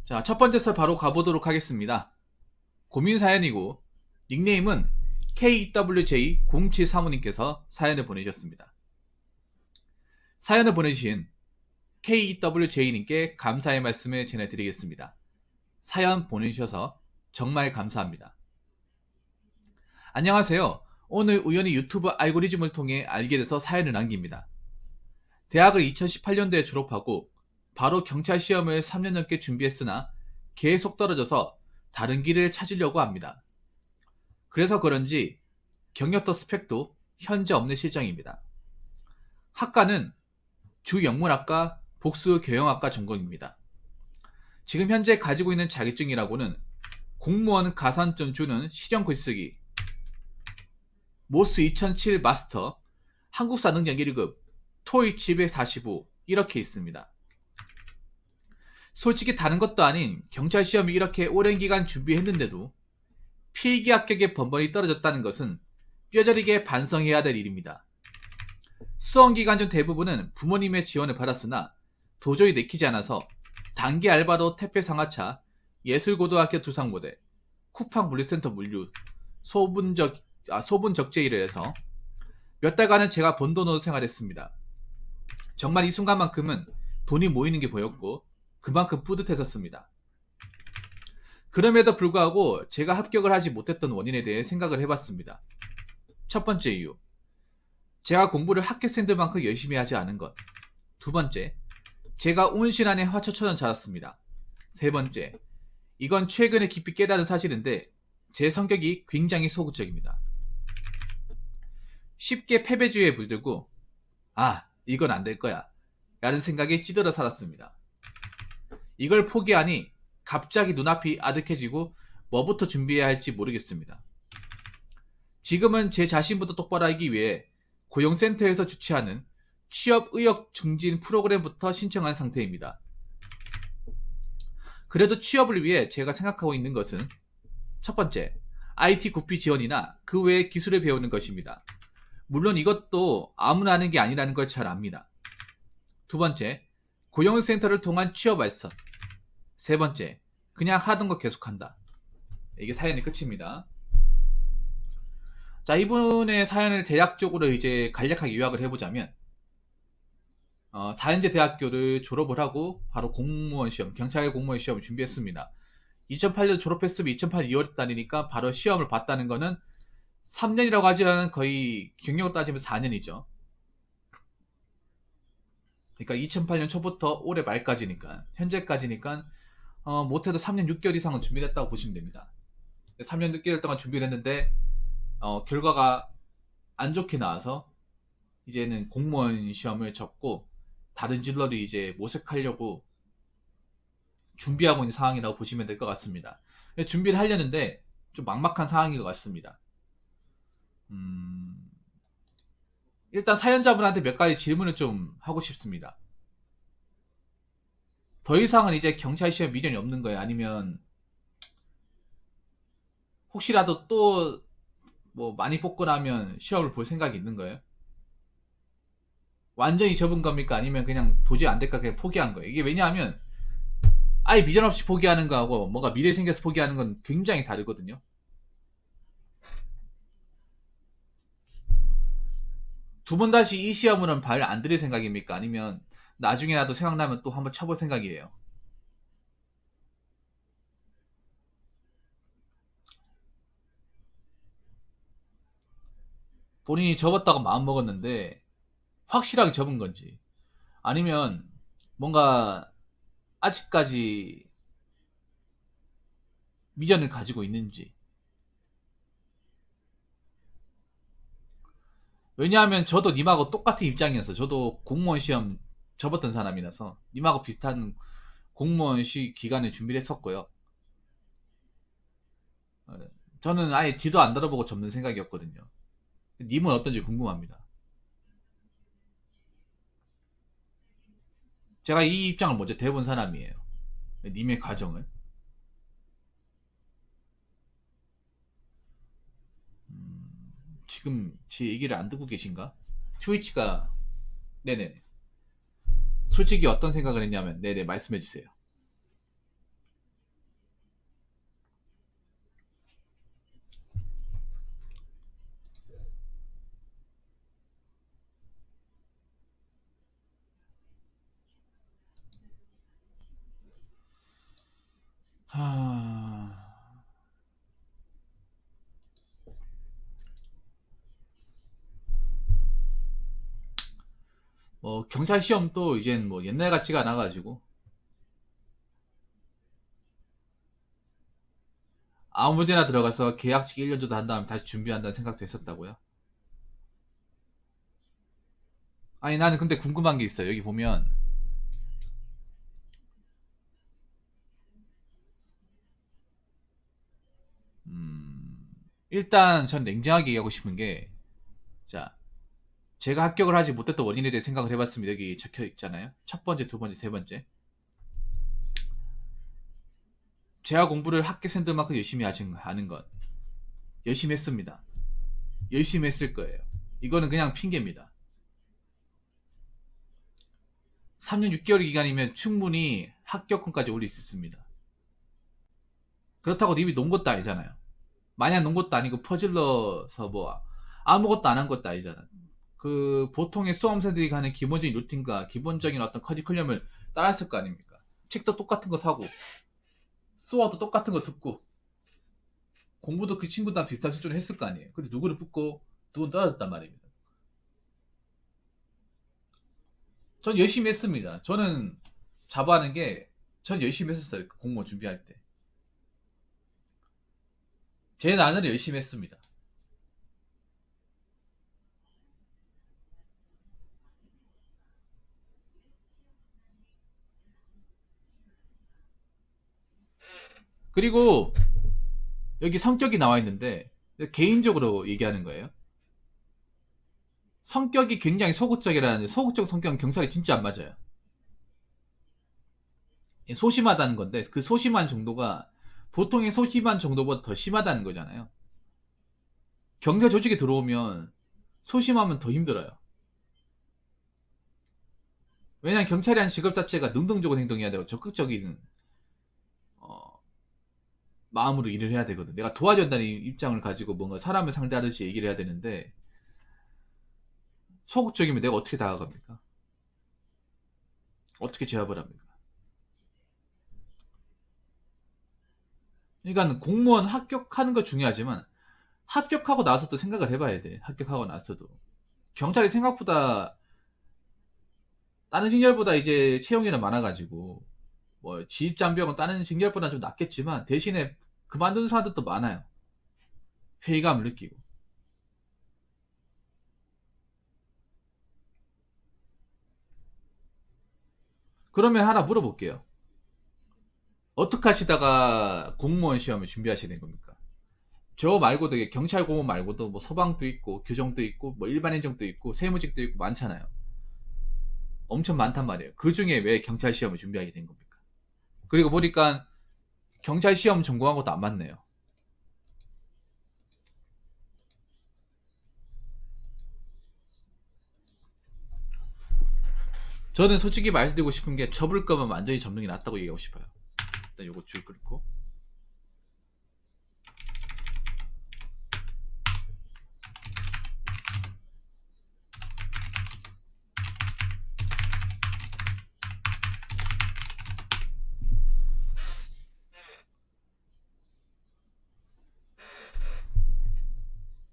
자, 첫 번째 썰 바로 가보도록 하겠습니다. 고민 사연이고 닉네임은 KWJ07 사모님께서 사연을 보내주셨습니다. 사연을 보내주신 KWJ님께 감사의 말씀을 전해드리겠습니다. 사연 보내주셔서 정말 감사합니다. 안녕하세요. 오늘 우연히 유튜브 알고리즘을 통해 알게 돼서 사연을 남깁니다. 대학을 2018년도에 졸업하고 바로 경찰 시험을 3년 넘게 준비했으나 계속 떨어져서 다른 길을 찾으려고 합니다. 그래서 그런지 경력도 스펙도 현재 없는 실정입니다. 학과는 주영문학과 복수 경영학과 전공입니다. 지금 현재 가지고 있는 자격증이라고는 공무원 가산점 주는 실용 글쓰기, 모스 2007 마스터, 한국사 능력 1급, 토익 745 이렇게 있습니다. 솔직히 다른 것도 아닌 경찰 시험이 이렇게 오랜 기간 준비했는데도 필기 합격에 번번이 떨어졌다는 것은 뼈저리게 반성해야 될 일입니다. 수험 기간 중 대부분은 부모님의 지원을 받았으나 도저히 내키지 않아서 단기 알바도 택배 상하차, 예술고등학교 두상모대, 쿠팡 물류센터 물류, 소분 적재 일을 해서 몇 달간은 제가 번 돈으로 생활했습니다. 정말 이 순간만큼은 돈이 모이는 게 보였고 그만큼 뿌듯했었습니다. 그럼에도 불구하고 제가 합격을 하지 못했던 원인에 대해 생각을 해봤습니다. 첫 번째 이유, 제가 공부를 학교생들만큼 열심히 하지 않은 것. 두 번째, 제가 온실 안에 화초처럼 자랐습니다. 세 번째, 이건 최근에 깊이 깨달은 사실인데 제 성격이 굉장히 소극적입니다. 쉽게 패배주의에 물들고 이건 안 될 거야 라는 생각에 찌들어 살았습니다. 이걸 포기하니 갑자기 눈앞이 아득해지고 뭐부터 준비해야 할지 모르겠습니다. 지금은 제 자신부터 똑바로 하기 위해 고용센터에서 주최하는 취업 의욕 증진 프로그램부터 신청한 상태입니다. 그래도 취업을 위해 제가 생각하고 있는 것은 첫 번째, IT 구피 지원이나 그 외의 기술을 배우는 것입니다. 물론 이것도 아무나 하는 게 아니라는 걸 잘 압니다. 두 번째, 고용센터를 통한 취업 알선. 세 번째, 그냥 하던 거 계속한다. 이게 사연의 끝입니다. 자, 이분의 사연을 대략적으로 이제 간략하게 요약을 해보자면 4년제 대학교를 졸업을 하고 바로 공무원 시험, 경찰 공무원 시험을 준비했습니다. 2008년 졸업했으면 2008년 2월에 다니니까 바로 시험을 봤다는 거는 3년이라고 하지만 거의 경력으로 따지면 4년이죠. 그러니까 2008년 초부터 올해 말까지니까, 현재까지니까 못해도 3년 6개월 이상은 준비됐다고 보시면 됩니다. 3년 6개월 동안 준비를 했는데 결과가 안 좋게 나와서 이제는 공무원 시험을 접고 다른 진로를 이제 모색하려고 준비하고 있는 상황이라고 보시면 될 것 같습니다. 준비를 하려는데 좀 막막한 상황인 것 같습니다. 일단 사연자분한테 몇 가지 질문을 좀 하고 싶습니다. 더 이상은 이제 경찰 시험 미련이 없는 거예요? 아니면 혹시라도 또 뭐 많이 뽑고 나면 시험을 볼 생각이 있는 거예요? 완전히 접은 겁니까? 아니면 그냥 도저히 안 될까 그냥 포기한 거예요? 이게 왜냐하면 아예 미련 없이 포기하는 거하고 뭔가 미래 생겨서 포기하는 건 굉장히 다르거든요. 두 번 다시 이 시험으로는 발 안 들일 생각입니까? 아니면 나중에라도 생각나면 또 한번 쳐볼 생각이에요? 본인이 접었다고 마음먹었는데 확실하게 접은 건지, 아니면 뭔가 아직까지 미련을 가지고 있는지. 왜냐하면 저도 님하고 똑같은 입장이어서, 저도 공무원 시험 접었던 사람이라서 님하고 비슷한 공무원 기간에 준비를 했었고요. 어, 저는 아예 뒤도 안 돌아보고 접는 생각이었거든요. 님은 어떤지 궁금합니다. 제가 이 입장을 먼저 대본 사람이에요. 님의 가정을. 지금 제 얘기를 안 듣고 계신가? 트위치가, 네네. 솔직히 어떤 생각을 했냐면, 네네, 말씀해 주세요. 경찰 시험도 이젠 뭐 옛날 같지가 않아가지고 아무 데나 들어가서 계약직 1년 정도 한 다음에 다시 준비한다는 생각도 했었다고요? 아니 나는 근데 궁금한 게 있어요. 여기 보면 일단 전 냉정하게 얘기하고 싶은 게, 자, 제가 합격을 하지 못했던 원인에 대해 생각을 해봤습니다. 여기 적혀 있잖아요. 첫 번째, 두 번째, 세 번째. 제가 공부를 학교생들만큼 열심히 하는 것. 열심히 했습니다. 열심히 했을 거예요. 이거는 그냥 핑계입니다. 3년 6개월 기간이면 충분히 합격권까지 올릴 수 있습니다. 그렇다고 님이 논 것도 아니잖아요. 마냥 논 것도 아니고 퍼즐러서 뭐 아무것도 안 한 것도 아니잖아요. 그 보통의 수험생들이 가는 기본적인 루틴과 기본적인 어떤 커리큘럼을 따랐을 거 아닙니까? 책도 똑같은 거 사고 수업도 똑같은 거 듣고 공부도 그 친구랑 비슷한 수준을 했을 거 아니에요. 근데 누구를 붙고 누구는 떨어졌단 말입니다. 전 열심히 했습니다. 저는 자부하는 게 전 열심히 했었어요. 공무원 준비할 때. 제 나름대로 열심히 했습니다. 그리고 여기 성격이 나와 있는데 개인적으로 얘기하는 거예요. 성격이 굉장히 소극적이라는, 소극적 성격은 경찰이 진짜 안 맞아요. 소심하다는 건데 그 소심한 정도가 보통의 소심한 정도보다 더 심하다는 거잖아요. 경제 조직에 들어오면 소심하면 더 힘들어요. 왜냐하면 경찰이라는 직업 자체가 능동적으로 행동해야 되고 적극적인 어, 마음으로 일을 해야 되거든. 내가 도와줘야 한다는 입장을 가지고 뭔가 사람을 상대하듯이 얘기를 해야 되는데 소극적이면 내가 어떻게 다가갑니까? 어떻게 제압을 합니까? 그러니까 공무원 합격하는 거 중요하지만 합격하고 나서도 생각을 해봐야 돼. 합격하고 나서도 경찰이 생각보다 다른 직렬보다 이제 채용인은 많아가지고 뭐 지휘장벽은 다른 직렬보다 좀 낮겠지만 대신에 그만두는 사람들도 많아요. 회의감을 느끼고. 그러면 하나 물어볼게요. 어떻게 하시다가 공무원 시험을 준비하시게 된 겁니까? 저 말고도 경찰 공무원 말고도 뭐 소방도 있고 규정도 있고 뭐 일반 행정도 있고 세무직도 있고 많잖아요. 엄청 많단 말이에요. 그 중에 왜 경찰 시험을 준비하게 된 겁니까? 그리고 보니까 경찰 시험 전공한 것도 안 맞네요. 저는 솔직히 말씀드리고 싶은 게 접을 거면 완전히 접는 게 낫다고 얘기하고 싶어요. 일단 요거 줄 끊고.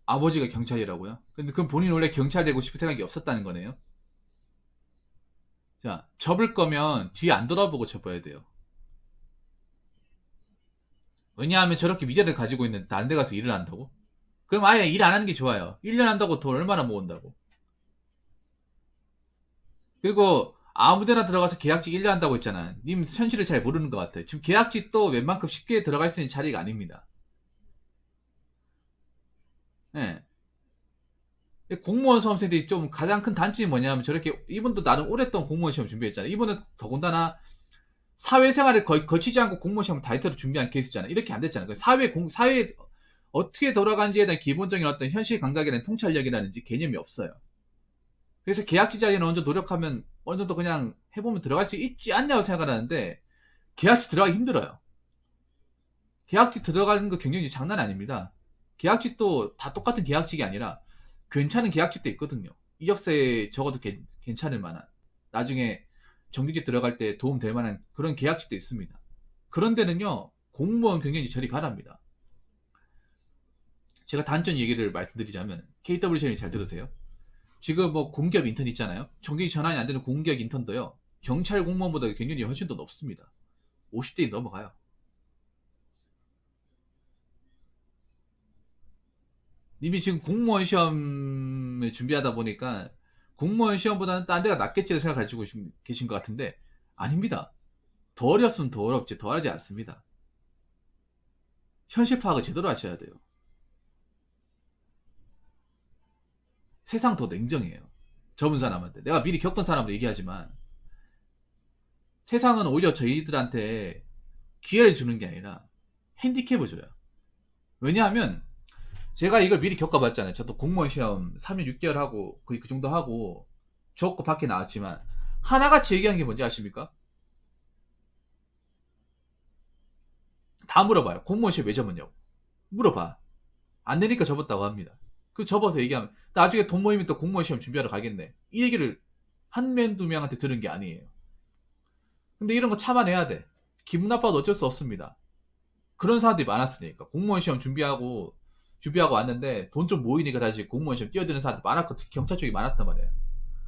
아버지가 경찰이라고요? 근데 그럼 본인 원래 경찰 되고 싶은 생각이 없었다는 거네요? 자, 접을 거면 뒤에 안 돌아보고 접어야 돼요. 왜냐하면 저렇게 미제를 가지고 있는 다른 데 가서 일을 한다고? 그럼 아예 일 안 하는 게 좋아요. 1년 한다고 돈 얼마나 모은다고? 그리고 아무 데나 들어가서 계약직 1년 한다고 했잖아. 님 현실을 잘 모르는 것 같아. 지금 계약직도 웬만큼 쉽게 들어갈 수 있는 자리가 아닙니다. 예. 공무원 수험생들이 좀 가장 큰 단점이 뭐냐면 저렇게 이분도 나름 오랫동안 공무원 시험 준비했잖아요. 이분은 더군다나 사회생활을 거의 거치지 않고 공무원 시험 다이어트로 준비한 케이스잖아요. 이렇게 안 됐잖아요. 사회에 어떻게 돌아가는지에 대한 기본적인 어떤 현실 감각에 대한 통찰력이라든지 개념이 없어요. 그래서 계약직 자리는 어느 정도 노력하면 어느 정도 그냥 해보면 들어갈 수 있지 않냐고 생각하는데 계약직 들어가기 힘들어요. 계약직 들어가는 거 경쟁이 장난 아닙니다. 계약직도 다 똑같은 계약직이 아니라 괜찮은 계약직도 있거든요. 이력서에 적어도 괜찮을 만한, 나중에 정규직 들어갈 때 도움 될 만한 그런 계약직도 있습니다. 그런 데는요 공무원 경쟁이 저리 가랍니다. 제가 단점 얘기를 말씀드리자면 KW 시험이 잘 들으세요. 지금 뭐 공기업 인턴 있잖아요. 정규직 전환이 안 되는 공기업 인턴도요. 경찰 공무원보다 경력이 훨씬 더 높습니다. 50대 넘어가요. 님이 지금 공무원 시험을 준비하다 보니까 공무원 시험보다는 딴 데가 낫겠지를 생각하시고 계신 것 같은데 아닙니다. 더 어렵으면 더 어렵지 더 하지 않습니다. 현실 파악을 제대로 하셔야 돼요. 세상 더 냉정해요. 접은 사람한테. 내가 미리 겪은 사람으로 얘기하지만 세상은 오히려 저희들한테 기회를 주는 게 아니라 핸디캡을 줘요. 왜냐하면 제가 이걸 미리 겪어봤잖아요. 저도 공무원 시험 3년 6개월 하고 거의 그 정도 하고 좋고 밖에 나왔지만 하나같이 얘기하는 게 뭔지 아십니까? 다 물어봐요. 공무원 시험 왜 접었냐고. 물어봐. 안 되니까 접었다고 합니다. 그 접어서 얘기하면 나중에 돈 모이면 또 공무원 시험 준비하러 가겠네. 이 얘기를 한 명 두 명한테 들은 게 아니에요. 근데 이런 거 참아내야 돼. 기분 나빠도 어쩔 수 없습니다. 그런 사람들이 많았으니까. 공무원 시험 준비하고 왔는데 돈 좀 모이니까 다시 공무원 시험 뛰어드는 사람들 많았고 특히 경찰 쪽이 많았단 말이에요.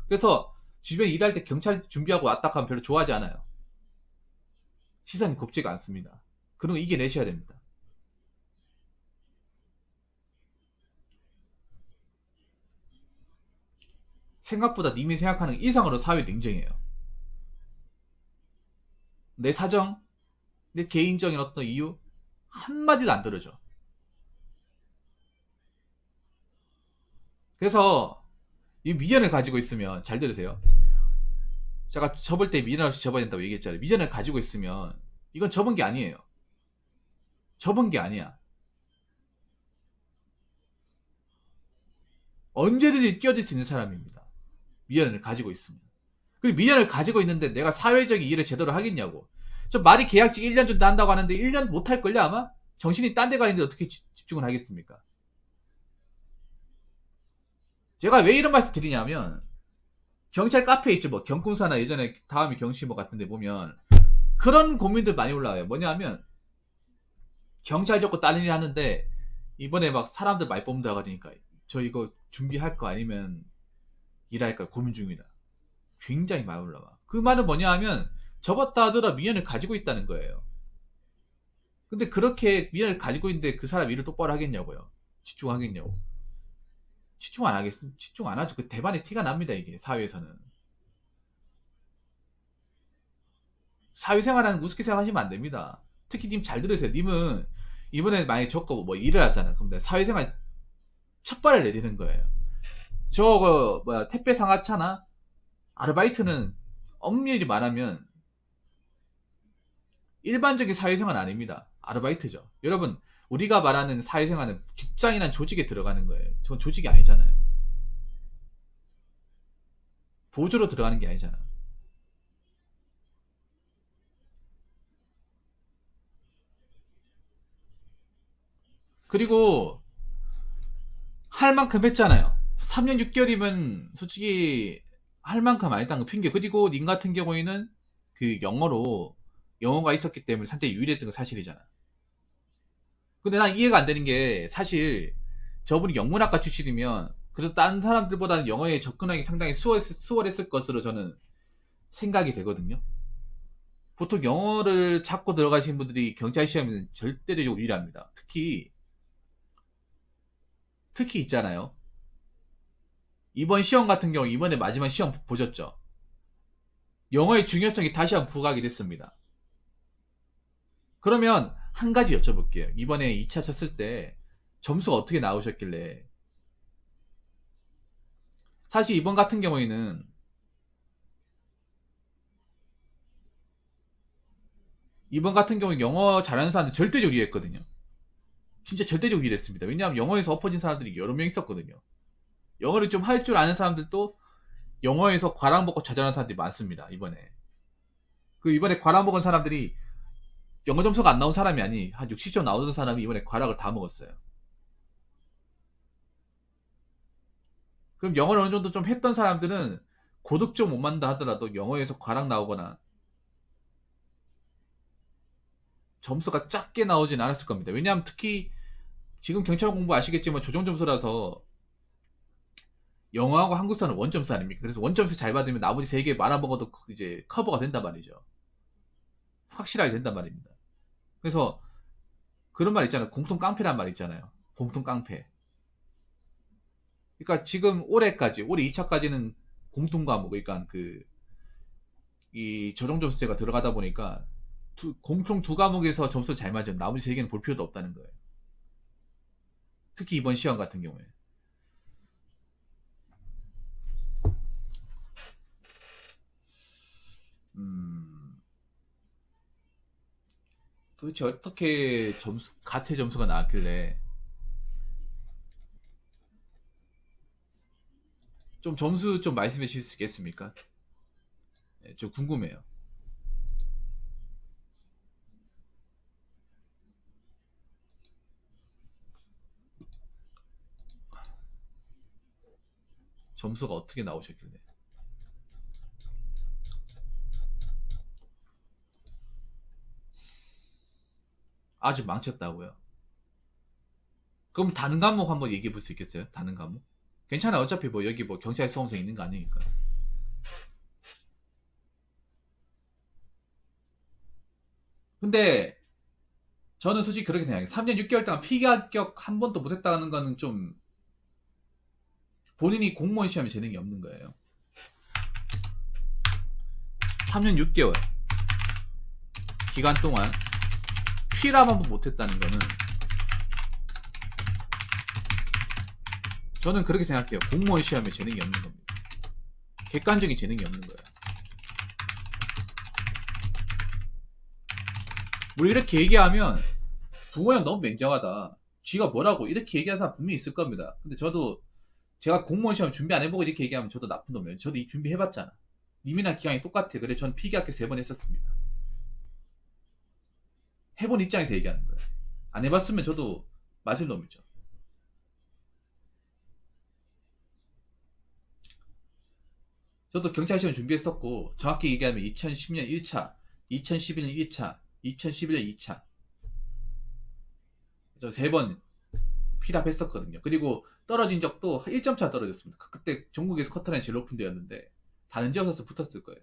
그래서 주변에 일할 때 경찰 준비하고 왔다 하면 별로 좋아하지 않아요. 시선이 곱지가 않습니다. 그런 거 이겨내셔야 됩니다. 생각보다 님이 생각하는 이상으로 사회 냉정해요. 내 사정, 내 개인적인 어떤 이유 한마디도 안 들어줘. 그래서 이 미련을 가지고 있으면 잘 들으세요. 제가 접을 때 미련 없이 접어야 된다고 얘기했잖아요. 미련을 가지고 있으면 이건 접은 게 아니에요. 접은 게 아니야. 언제든지 뛰어들 수 있는 사람입니다. 미련을 가지고 있으면. 그리고 미련을 가지고 있는데 내가 사회적인 일을 제대로 하겠냐고. 저 말이 계약직 1년 정도 한다고 하는데 1년 못 할걸요 아마? 정신이 딴 데 가 있는데 어떻게 집중을 하겠습니까? 제가 왜 이런 말씀 드리냐면 경찰 카페 있죠. 뭐 경궁사나 예전에 다음에 경시모 같은 데 보면 그런 고민들 많이 올라와요. 뭐냐면 경찰 잡고 다른 일 하는데 이번에 막 사람들 많이 뽑는다고 하니까 저 이거 준비할 거 아니면 일할까 고민 중이다. 굉장히 많이 올라와. 그 말은 뭐냐 하면 접었다 하더라 미련을 가지고 있다는 거예요. 근데 그렇게 미련을 가지고 있는데 그 사람 일을 똑바로 하겠냐고요. 집중하겠냐고. 집중 안 하겠음? 집중 안 하죠. 그 대반의 티가 납니다, 이게, 사회에서는. 사회생활하는 우습게 생각하시면 안 됩니다. 특히 님 잘 들으세요. 님은 이번에 많이 적고 뭐 일을 하잖아. 그럼 사회생활 첫 발을 내디는 거예요. 저거, 뭐야, 택배 상하차나 아르바이트는 엄밀히 말하면 일반적인 사회생활 아닙니다. 아르바이트죠. 여러분, 우리가 말하는 사회생활은 직장이나 조직에 들어가는 거예요. 저건 조직이 아니잖아요. 보조로 들어가는 게 아니잖아. 그리고 할 만큼 했잖아요. 3년 6개월이면 솔직히 할 만큼 안 했다는 거 핑계. 그리고 님 같은 경우에는 그 영어가 있었기 때문에 상당히 유리했던 거 사실이잖아. 근데 난 이해가 안 되는 게 사실 저분이 영문학과 출신이면 그래도 다른 사람들보다는 영어에 접근하기 상당히 수월했을 것으로 저는 생각이 되거든요. 보통 영어를 찾고 들어가신 분들이 경찰 시험에는 절대적으로 유리합니다. 특히 있잖아요. 이번 시험 같은 경우 이번에 마지막 시험 보셨죠? 영어의 중요성이 다시 한번 부각이 됐습니다. 그러면 한 가지 여쭤볼게요. 이번에 2차 쳤을 때 점수가 어떻게 나오셨길래 사실 이번 같은 경우에는 영어 잘하는 사람들 절대적으로 유리했거든요. 진짜 절대적으로 유리했습니다. 왜냐하면 영어에서 엎어진 사람들이 여러 명 있었거든요. 영어를 좀 할 줄 아는 사람들도 영어에서 과락 먹고 좌절하는 사람들이 많습니다. 이번에 그 이번에 과락 먹은 사람들이 영어 점수가 안 나온 사람이 아니 한 60점 나오던 사람이 이번에 과락을 다 먹었어요. 그럼 영어를 어느 정도 좀 했던 사람들은 고득점 못 만다 하더라도 영어에서 과락 나오거나 점수가 작게 나오진 않았을 겁니다. 왜냐하면 특히 지금 경찰 공부 아시겠지만 조정 점수라서 영어하고 한국사는 원점수 아닙니까? 그래서 원점수 잘 받으면 나머지 세 개 말아먹어도 이제 커버가 된단 말이죠. 확실하게 된단 말입니다. 그래서 그런 말 있잖아요. 공통 깡패란 말 있잖아요. 공통 깡패. 그러니까 지금 올해까지, 올해 2차까지는 공통 과목, 그러니까 이 조정 점수제가 들어가다 보니까 공통 두 과목에서 점수를 잘 맞으면 나머지 세 개는 볼 필요도 없다는 거예요. 특히 이번 시험 같은 경우에. 도대체 어떻게 가채 점수가 나왔길래 좀 점수 좀 말씀해 주실 수 있겠습니까? 네, 좀 궁금해요. 점수가 어떻게 나오셨길래. 아주 망쳤다고요? 그럼 다른 과목 한번 얘기해 볼 수 있겠어요? 다른 과목? 괜찮아. 어차피 뭐 여기 뭐 경찰 수험생 있는 거 아니니까. 근데 저는 솔직히 그렇게 생각해요. 3년 6개월 동안 필기 합격 한 번도 못했다는 거는 좀 본인이 공무원 시험에 재능이 없는 거예요. 3년 6개월 기간 동안 필합 한 번 못했다는 거는 저는 그렇게 생각해요. 공무원 시험에 재능이 없는 겁니다. 객관적인 재능이 없는 거예요. 우리 이렇게 얘기하면 부모님 너무 맹정하다. 쥐가 뭐라고 이렇게 얘기하는 사람 분명히 있을 겁니다. 근데 저도 제가 공무원 시험 준비 안 해보고 이렇게 얘기하면 저도 나쁜 놈이에요. 저도 이 준비 해봤잖아. 님이랑 기간이 똑같아. 그래 전 필기학교 3번 했었습니다. 해본 입장에서 얘기하는 거예요. 안 해봤으면 저도 맞을 놈이죠. 저도 경찰 시험 준비했었고 정확히 얘기하면 2010년 1차, 2011년 1차, 2011년 2차 저 3번 필합했었거든요. 그리고 떨어진 적도 1점 차 떨어졌습니다. 그때 전국에서 커트라인 제일 높은 데였는데 다른 지역에서 붙었을 거예요.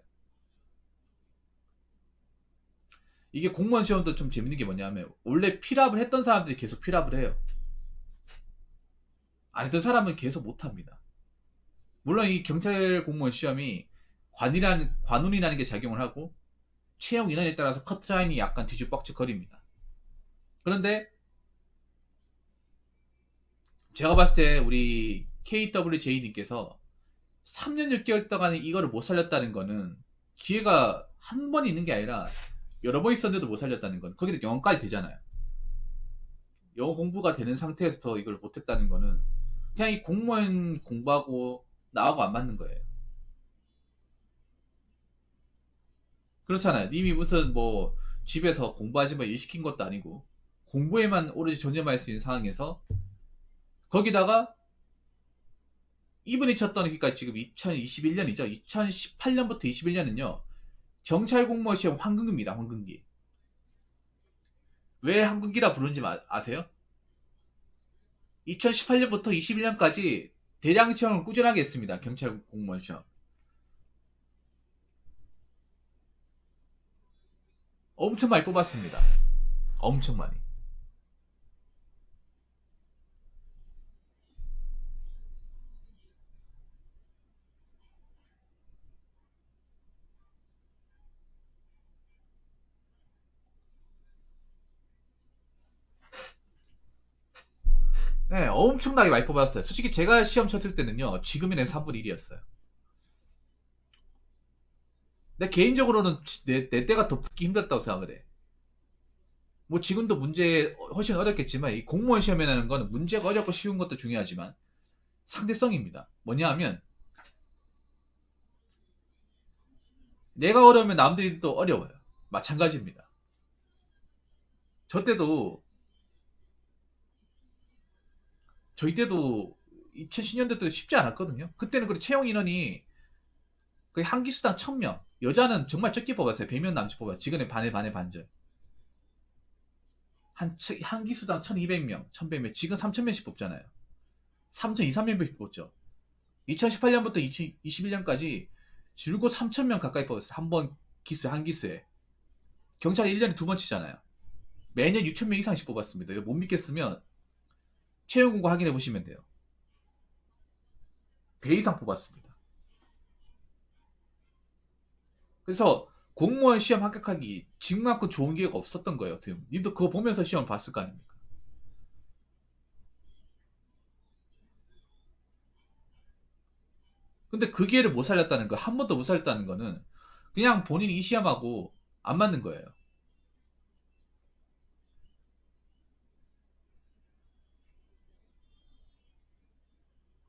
이게 공무원 시험도 좀 재밌는 게 뭐냐면 원래 필합을 했던 사람들이 계속 필합을 해요. 안 했던 사람은 계속 못합니다. 물론 이 경찰 공무원 시험이 관운이라는 게 작용을 하고 채용 인원에 따라서 커트라인이 약간 뒤죽박죽거립니다. 그런데 제가 봤을 때 우리 KWJ님께서 3년 6개월 동안 이거를 못 살렸다는 거는 기회가 한 번 있는 게 아니라 여러 번 있었는데도 못 살렸다는 건 거기도 영어까지 되잖아요. 영어 공부가 되는 상태에서 더 이걸 못했다는 거는 그냥 이 공무원 공부하고 나하고 안 맞는 거예요. 그렇잖아요. 님이 무슨 뭐 집에서 공부하지 마 일 시킨 것도 아니고 공부에만 오로지 전념할 수 있는 상황에서 거기다가 이분이 쳤던 그러니까 지금 2021년이죠. 2018년부터 21년은요. 경찰 공무원 시험 황금기입니다. 황금기. 왜 황금기라 부르는지 아세요? 2018년부터 21년까지 대량 시험을 꾸준하게 했습니다. 경찰 공무원 시험. 엄청 많이 뽑았습니다. 엄청 많이. 네, 엄청나게 많이 뽑았어요. 솔직히 제가 시험 쳤을 때는요, 지금의 3분의 1이었어요. 내 개인적으로는 내 때가 더 붙기 힘들었다고 생각을 해. 뭐 지금도 문제 훨씬 어렵겠지만, 이 공무원 시험이라는 거는 문제가 어렵고 쉬운 것도 중요하지만, 상대성입니다. 뭐냐 하면, 내가 어려우면 남들이 또 어려워요. 마찬가지입니다. 저 때도, 저희 때도 2010년대 때 쉽지 않았거든요. 그때는 그 채용 인원이 거의 한 기수당 1000명. 여자는 정말 적게 뽑았어요. 100명 남짓 뽑았어요. 지금의 반의 반절. 한 기수당 1200명, 1100명. 지금 3000명씩 뽑잖아요. 3200, 300명씩 뽑죠. 2018년부터 2021년까지 줄곧 3,000명 가까이 뽑았어요. 한 기수에. 경찰이 1년에 2번 치잖아요. 매년 6,000명 이상씩 뽑았습니다. 이거 못 믿겠으면 채용 공고 확인해 보시면 돼요. 배 이상 뽑았습니다. 그래서 공무원 시험 합격하기 지금만큼 좋은 기회가 없었던 거예요. 님도 그거 보면서 시험 봤을 거 아닙니까? 근데 그 기회를 못 살렸다는 거, 한 번도 못 살렸다는 거는 그냥 본인이 이 시험하고 안 맞는 거예요.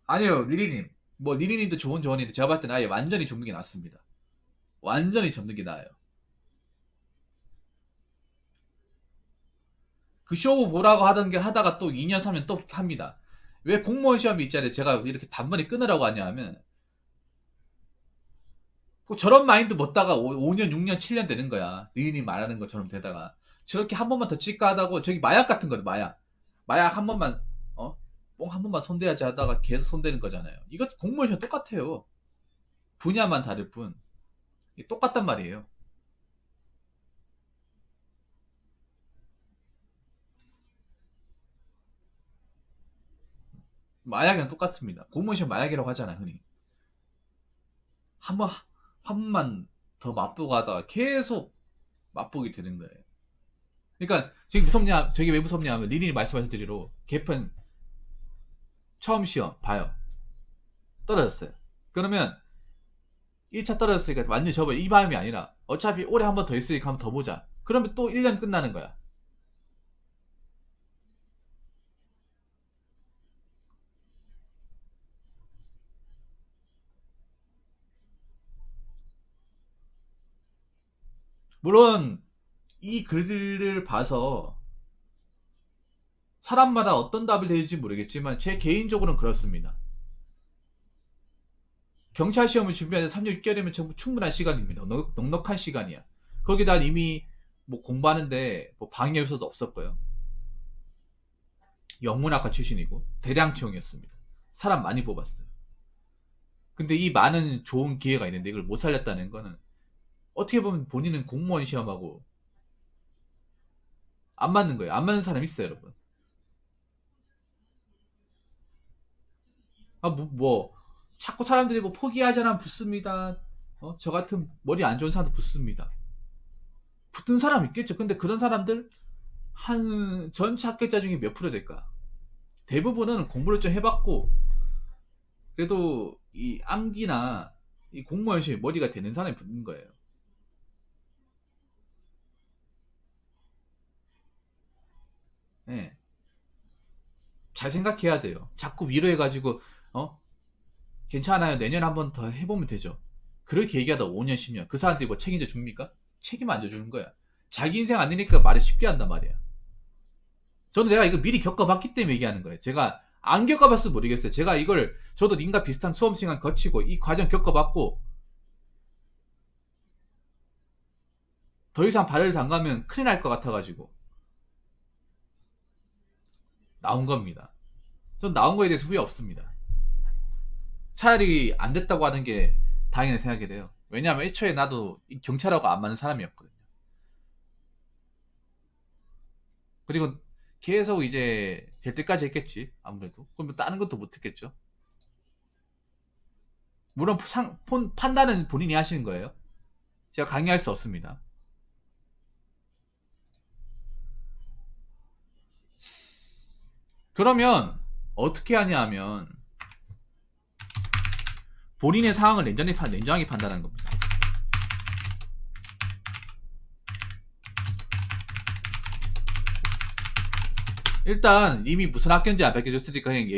아니요, 리리님. 뭐, 리리님도 좋은 조언인데 제가 봤을 때는 아예 완전히 접는 게 낫습니다. 완전히 접는 게 나아요. 그 쇼 보라고 하던 게 하다가 또 2년, 3년 또 합니다. 왜 공무원 시험이 있잖아요. 제가 이렇게 단번에 끊으라고 하냐 하면, 저런 마인드 먹다가 5년, 6년, 7년 되는 거야. 리리님 말하는 것처럼 되다가. 저렇게 한 번만 더 칠까 하다고, 저기 마약 같은 거죠, 마약. 마약 한 번만, 뽕 한 번만 손대야지 하다가 계속 손대는 거잖아요. 이거 공무원 시험 똑같아요. 분야만 다를 뿐. 똑같단 말이에요. 마약이랑 똑같습니다. 공무원 시험 마약이라고 하잖아, 흔히. 한 번, 한 번만 더 맛보고 하다가 계속 맛보게 되는 거예요. 그러니까, 지금 무섭냐, 저게 왜 무섭냐 하면, 니린이 말씀하신 대로, 개편, 처음 시험, 봐요. 떨어졌어요. 그러면, 1차 떨어졌으니까 완전히 접어요. 이 마음이 아니라, 어차피 올해 한 번 더 있으니까 한 번 더 보자. 그러면 또 1년 끝나는 거야. 물론, 이 글들을 봐서, 사람마다 어떤 답을 내릴지 모르겠지만, 제 개인적으로는 그렇습니다. 경찰 시험을 준비하는데 3년 6개월이면 전부 충분한 시간입니다. 넉넉한 시간이야. 거기다 이미 뭐 공부하는데 뭐 방해 요소도 없었고요. 영문학과 출신이고 대량 채용이었습니다. 사람 많이 뽑았어요. 근데 이 많은 좋은 기회가 있는데 이걸 못 살렸다는 거는 어떻게 보면 본인은 공무원 시험하고 안 맞는 거예요. 안 맞는 사람 있어요, 여러분. 자꾸 사람들이 뭐 포기하잖아 붙습니다. 저 같은 머리 안 좋은 사람도 붙습니다. 붙은 사람 있겠죠. 근데 그런 사람들 한 전체 합격자 중에 몇 프로 될까? 대부분은 공부를 좀 해봤고 그래도 이 암기나 이 공무원 시험에 머리가 되는 사람이 붙는 거예요. 네. 잘 생각해야 돼요. 자꾸 위로해가지고 괜찮아요. 내년에 한 번 더 해보면 되죠. 그렇게 얘기하다 5년 10년 그 사람들이 뭐 책임져 줍니까? 책임 안 져주는 거야. 자기 인생 안 되니까 말을 쉽게 한단 말이야. 저는 내가 이거 미리 겪어봤기 때문에 얘기하는 거예요. 제가 안 겪어봤으면 모르겠어요. 제가 이걸 저도 님과 비슷한 수험 시간 거치고 이 과정 겪어봤고 더 이상 발을 담가면 큰일 날 것 같아가지고 나온 겁니다. 전 나온 거에 대해서 후회 없습니다. 차라리 안 됐다고 하는 게 다행이라 생각이 돼요. 왜냐하면 애초에 나도 경찰하고 안 맞는 사람이었거든요. 그리고 계속 이제 될 때까지 했겠지 아무래도. 그럼 다른 것도 못 했겠죠. 물론 판단은 본인이 하시는 거예요. 제가 강요할 수 없습니다. 그러면 어떻게 하냐 하면 본인의 상황을 냉정하게 판단하는 겁니다. 일단 이미 무슨 학교인지 안 밝혀줬으니까 그냥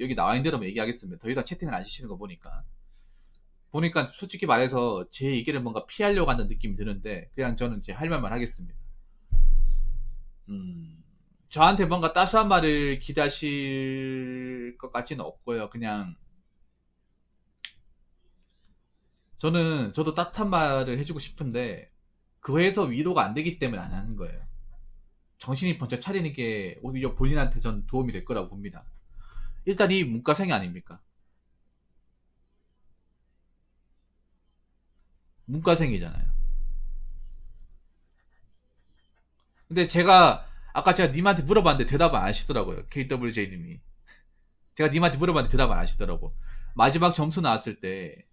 여기 나와 있는 대로만 얘기하겠습니다. 더 이상 채팅을 안 하시는 거 보니까 솔직히 말해서 제 얘기를 뭔가 피하려고 하는 느낌이 드는데 그냥 저는 이제 할 말만 하겠습니다. 저한테 뭔가 따스한 말을 기대하실 것 같지는 없고요. 그냥 저도 따뜻한 말을 해주고 싶은데 그 회에서 위로가 안 되기 때문에 안 하는 거예요. 정신이 번쩍 차리는 게 오히려 본인한테 전 도움이 될 거라고 봅니다. 일단 이 문과생이 아닙니까? 문과생이잖아요. 근데 제가 아까 제가 님한테 물어봤는데 대답 안 하시더라고요. KWJ님이. 제가 님한테 물어봤는데 대답 안 하시더라고. 마지막 점수 나왔을 때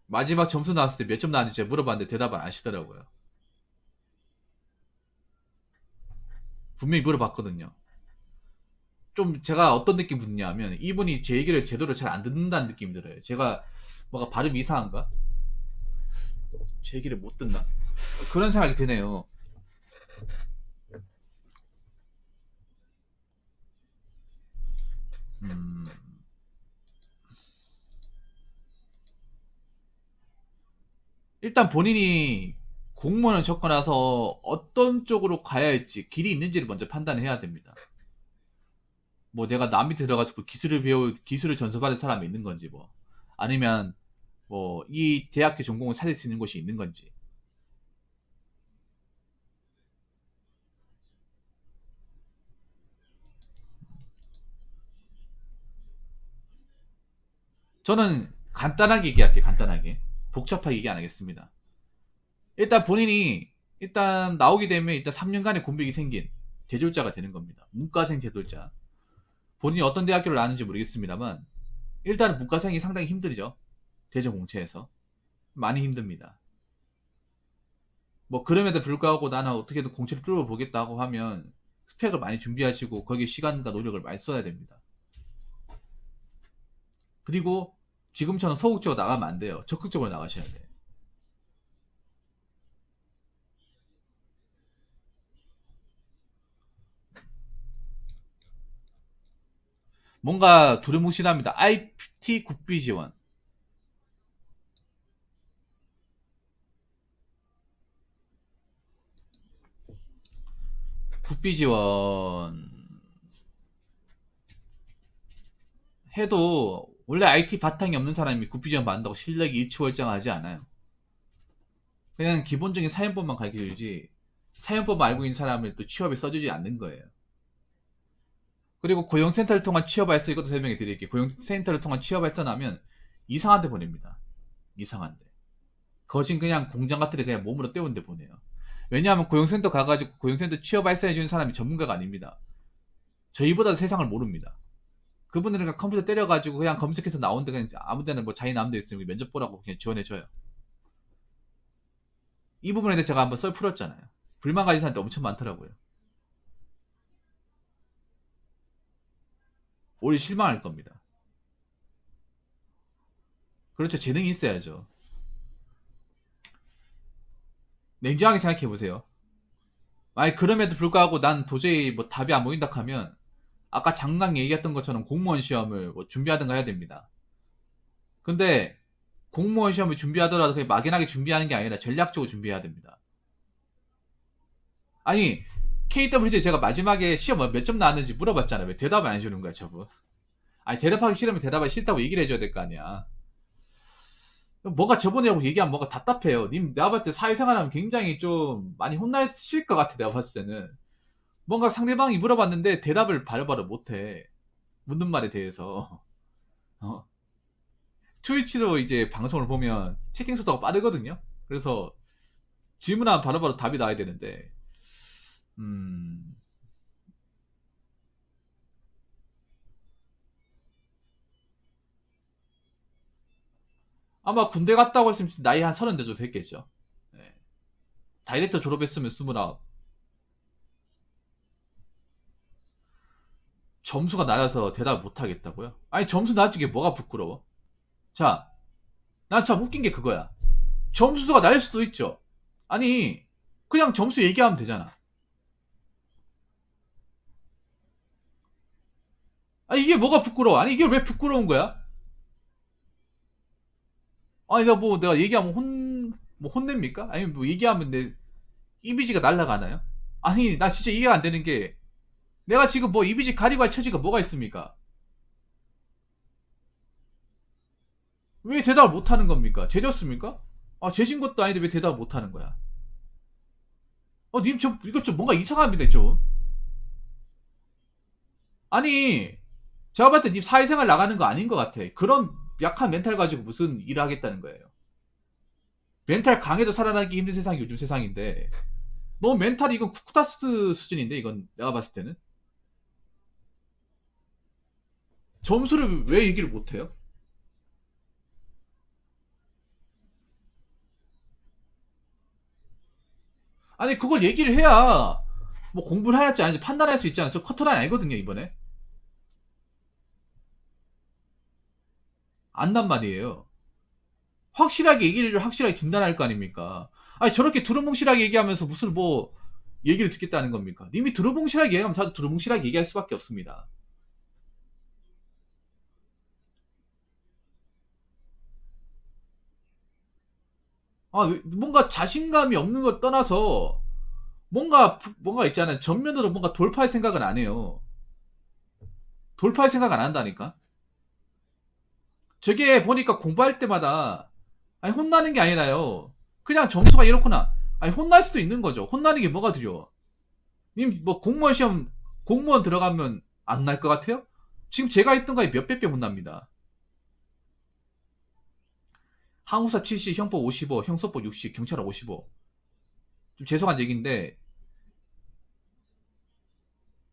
마지막 점수 나왔을 때 몇 점 나왔는지 제가 물어봤는데 대답 안 하시더라고요. 분명히 물어봤거든요. 좀 제가 어떤 느낌 드냐면 이분이 제 얘기를 제대로 잘 안 듣는다는 느낌이 들어요. 제가 뭐가 발음이 이상한가? 제 얘기를 못 듣나? 그런 생각이 드네요. 음, 일단 본인이 공무원을 접근해서 어떤 쪽으로 가야 할지 길이 있는지를 먼저 판단해야 됩니다. 뭐 내가 남 밑에 들어가서 그 기술을 전수받을 사람이 있는 건지 뭐 아니면 뭐 이 대학교 전공을 살릴 수 있는 곳이 있는 건지. 저는 간단하게 얘기할게요. 간단하게. 복잡하게 얘기 안 하겠습니다. 일단 본인이 일단 나오게 되면 일단 3년간의 공백이 생긴 제졸자가 되는 겁니다. 문과생 제졸자. 본인이 어떤 대학교를 나왔는지 모르겠습니다만 일단은 문과생이 상당히 힘들죠. 대전공채에서. 많이 힘듭니다. 뭐 그럼에도 불구하고 나는 어떻게든 공채를 뚫어보겠다고 하면 스펙을 많이 준비하시고 거기에 시간과 노력을 많이 써야 됩니다. 그리고 지금처럼 소극적으로 나가면 안 돼요. 적극적으로 나가셔야 돼요. 뭔가 두루뭉실합니다. IT 국비 지원. 국비 지원 해도 원래 IT 바탕이 없는 사람이 국비 지원 받는다고 실력이 일치월장하지 않아요. 그냥 기본적인 사연법만 가르쳐주지 사연법 알고 있는 사람을 또 취업에 써주지 않는 거예요. 그리고 고용센터를 통한 취업 발서 이것도 설명해 드릴게요. 고용센터를 통한 취업 발서나면 이상한 데 보냅니다. 이상한 데. 거진 그냥 공장 같은 데 그냥 몸으로 때운 데 보내요. 왜냐하면 고용센터 가가지고 고용센터 취업 발서해주는 사람이 전문가가 아닙니다. 저희보다 세상을 모릅니다. 그분들은 그냥 컴퓨터 때려가지고 그냥 검색해서 나온 데 그냥 아무 데나 뭐 자기 나온 데 있으면 면접 보라고 그냥 지원해줘요. 이 부분에 대해 제가 한번 썰 풀었잖아요. 불만 가진 사람들 엄청 많더라고요. 오히려 실망할 겁니다. 그렇죠. 재능이 있어야죠. 냉정하게 생각해보세요. 만약 그럼에도 불구하고 난 도저히 뭐 답이 안 보인다 하면 아까 장강 얘기했던 것처럼 공무원 시험을 뭐 준비하든가 해야 됩니다. 근데 공무원 시험을 준비하더라도 그냥 막연하게 준비하는 게 아니라 전략적으로 준비해야 됩니다. 아니 KWJ 제가 마지막에 시험 몇 점 나왔는지 물어봤잖아요. 왜 대답 안 해주는 거야 저분. 아니 대답하기 싫으면 대답하기 싫다고 얘기를 해줘야 될 거 아니야. 뭔가 저번에 얘기하면 뭔가 답답해요. 님 내가 봤을 때 사회생활하면 굉장히 좀 많이 혼나실 것 같아. 내가 봤을 때는 뭔가 상대방이 물어봤는데 대답을 바로바로 못해. 묻는 말에 대해서. 어. 트위치로 이제 방송을 보면 채팅 속도가 빠르거든요. 그래서 질문하면 바로바로 답이 나와야 되는데, 음, 아마 군대 갔다고 했으면 나이 한 30 정도 됐겠죠. 네. 다이렉터 졸업했으면 29. 점수가 낮아서 대답 못 하겠다고요? 아니, 점수 낮은 게 뭐가 부끄러워? 자, 난 참 웃긴 게 그거야. 점수가 낮을 수도 있죠. 아니, 그냥 점수 얘기하면 되잖아. 아니, 이게 뭐가 부끄러워? 아니, 이게 왜 부끄러운 거야? 아니, 내가 얘기하면 뭐 혼냅니까? 아니, 뭐 얘기하면 내 이미지가 날아가나요? 아니, 나 진짜 이해가 안 되는 게, 내가 지금 뭐 이미지 가리고 할 처지가 뭐가 있습니까? 왜 대답을 못 하는 겁니까? 죄졌습니까? 아, 죄진 것도 아닌데 왜 대답을 못 하는 거야? 이거 좀 뭔가 이상합니다, 좀. 아니, 제가 봤을 때 님 사회생활 나가는 거 아닌 것 같아. 그런 약한 멘탈 가지고 무슨 일을 하겠다는 거예요. 멘탈 강해도 살아나기 힘든 세상이 요즘 세상인데 너무 멘탈이 이건 쿠쿠다스 수준인데 이건 내가 봤을 때는 점수를 왜 얘기를 못해요? 아니 그걸 얘기를 해야 뭐 공부를 할지 아닌지 판단할 수 있잖아. 저 커트라인 알거든요 이번에. 안단 말이에요. 확실하게 얘기를 확실하게 진단할 거 아닙니까? 아니 저렇게 두루뭉실하게 얘기하면서 무슨 뭐 얘기를 듣겠다는 겁니까? 님이 두루뭉실하게 얘기하면 다들 두루뭉실하게 얘기할 수밖에 없습니다. 아 뭔가 자신감이 없는 것 떠나서 뭔가 있잖아요. 전면으로 뭔가 돌파할 생각은 안 해요. 돌파할 생각 안 한다니까. 저게 보니까 공부할 때마다 아니 혼나는 게 아니라요. 그냥 점수가 이렇구나. 아니 혼날 수도 있는 거죠. 혼나는 게 뭐가 두려워? 님 뭐 공무원 시험 공무원 들어가면 안 날 것 같아요? 지금 제가 했던 거에 몇백 배 못 납니다. 항공사 70, 형법 55, 형소법 60, 경찰학 55. 좀 죄송한 얘기인데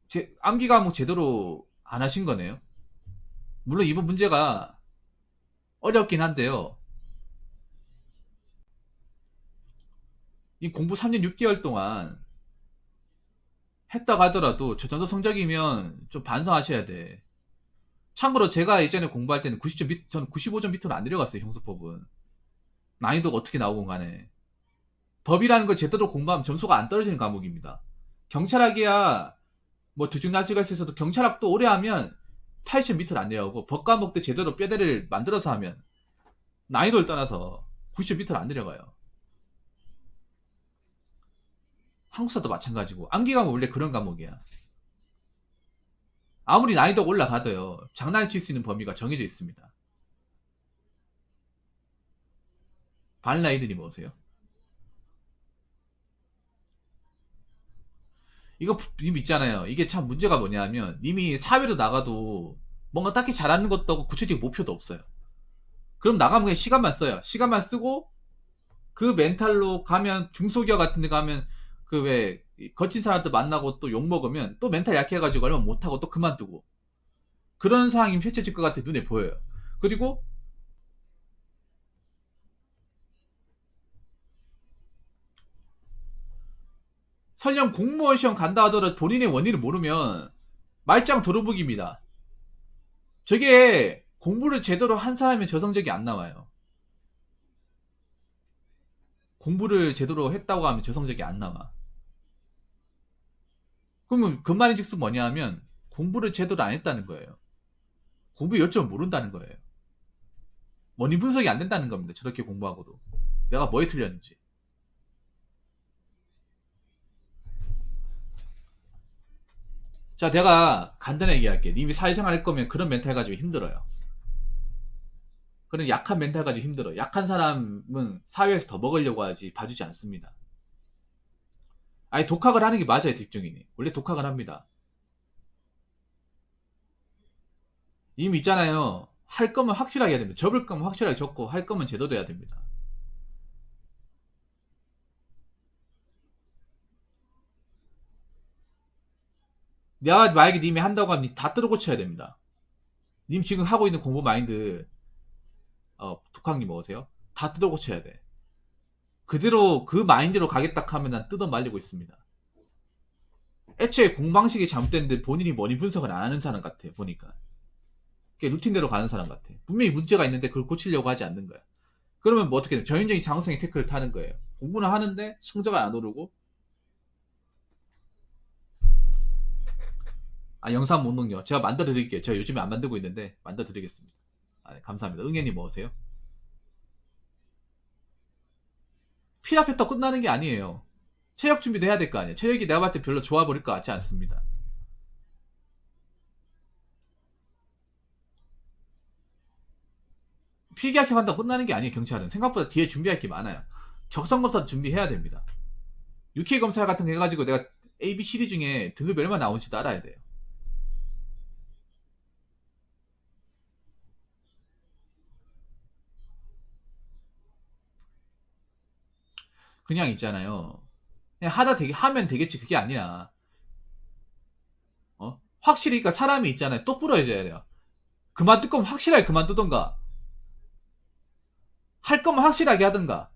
제 암기 과목 제대로 안 하신 거네요. 물론 이번 문제가 어렵긴 한데요. 이 공부 3년 6개월 동안 했다고 하더라도 저 정도 성적이면 좀 반성하셔야 돼. 참고로 제가 예전에 공부할 때는 90점 밑, 저는 95점 밑으로 안 내려갔어요, 형수법은. 난이도가 어떻게 나오건 간에. 법이라는 걸 제대로 공부하면 점수가 안 떨어지는 과목입니다. 경찰학이야, 뭐 들중날씨가 있어도 경찰학도 오래 하면 80점 밑으로 안 내려가고, 법 과목도 제대로 뼈대를 만들어서 하면 난이도를 떠나서 90점 밑으로 안 내려가요. 한국사도 마찬가지고, 암기 과목 원래 그런 과목이야. 아무리 난이도가 올라가도요, 장난을 칠 수 있는 범위가 정해져 있습니다. 반라이들이 뭐세요? 이거 님 있잖아요. 이게 참 문제가 뭐냐면 님이 사회로 나가도 뭔가 딱히 잘하는 것도 없고 구체적인 목표도 없어요. 그럼 나가면 그냥 시간만 써요. 시간만 쓰고 그 멘탈로 가면 중소기업 같은 데 가면 그 왜 거친 사람들 만나고 또 욕먹으면 또 멘탈 약해가지고 얼마 못하고 또 그만두고 그런 상황이 펼쳐질 것 같아 눈에 보여요. 그리고 설령 공무원 시험 간다 하더라도 본인의 원인을 모르면 말짱 도루묵입니다. 저게 공부를 제대로 한 사람의 저 성적이 안 나와요. 공부를 제대로 했다고 하면 저 성적이 안 나와. 그러면 그 말인즉슨 뭐냐 하면 공부를 제대로 안 했다는 거예요. 공부 요점을 모른다는 거예요. 원인 분석이 안 된다는 겁니다. 저렇게 공부하고도. 내가 뭐에 틀렸는지. 자, 내가 간단하게 얘기할게. 님이 사회생활 할 거면 그런 멘탈 가지고 힘들어요. 그런 약한 멘탈 가지고 힘들어. 약한 사람은 사회에서 더 먹으려고 하지 봐주지 않습니다. 아니 독학을 하는 게 맞아요, 딥중이니. 원래 독학을 합니다. 이미 있잖아요. 할 거면 확실하게 해야 됩니다. 접을 거면 확실하게 접고 할 거면 제대로 해야 됩니다. 내가 만약에 님이 한다고 하면 다 뜯어 고쳐야 됩니다. 님 지금 하고 있는 공부 마인드 독학님 먹으세요? 다 뜯어 고쳐야 돼. 그대로 그 마인드로 가겠다 하면 난 뜯어 말리고 있습니다. 애초에 공방식이 잘못됐는데 본인이 원인 분석을 안 하는 사람 같아 보니까. 루틴대로 가는 사람 같아. 분명히 문제가 있는데 그걸 고치려고 하지 않는 거야. 그러면 뭐 어떻게 돼? 전형적인 장성의 태클을 타는 거예요. 공부는 하는데 성적은 안 오르고. 아 영상 못 넣요. 제가 만들어 드릴게요. 제가 요즘에 안 만들고 있는데 만들어 드리겠습니다. 아, 감사합니다. 응애님 먹으세요. 필압했다 끝나는 게 아니에요. 체력 준비도 해야 될 거 아니에요. 체력이 내가 봤을 때 별로 좋아 보일 것 같지 않습니다. 필기 합격한다고 끝나는 게 아니에요. 경찰은 생각보다 뒤에 준비할 게 많아요. 적성검사도 준비해야 됩니다. UK 검사 같은 거 해가지고 내가 A, B, C, D 중에 등급이 얼마 나오는지도 알아야 돼요. 그냥 있잖아요. 그냥 하면 되겠지. 그게 아니야. 확실히, 그러니까 사람이 있잖아요. 똑부러져야 돼요. 그만둘 거면 확실하게 그만두던가. 할 거면 확실하게 하던가.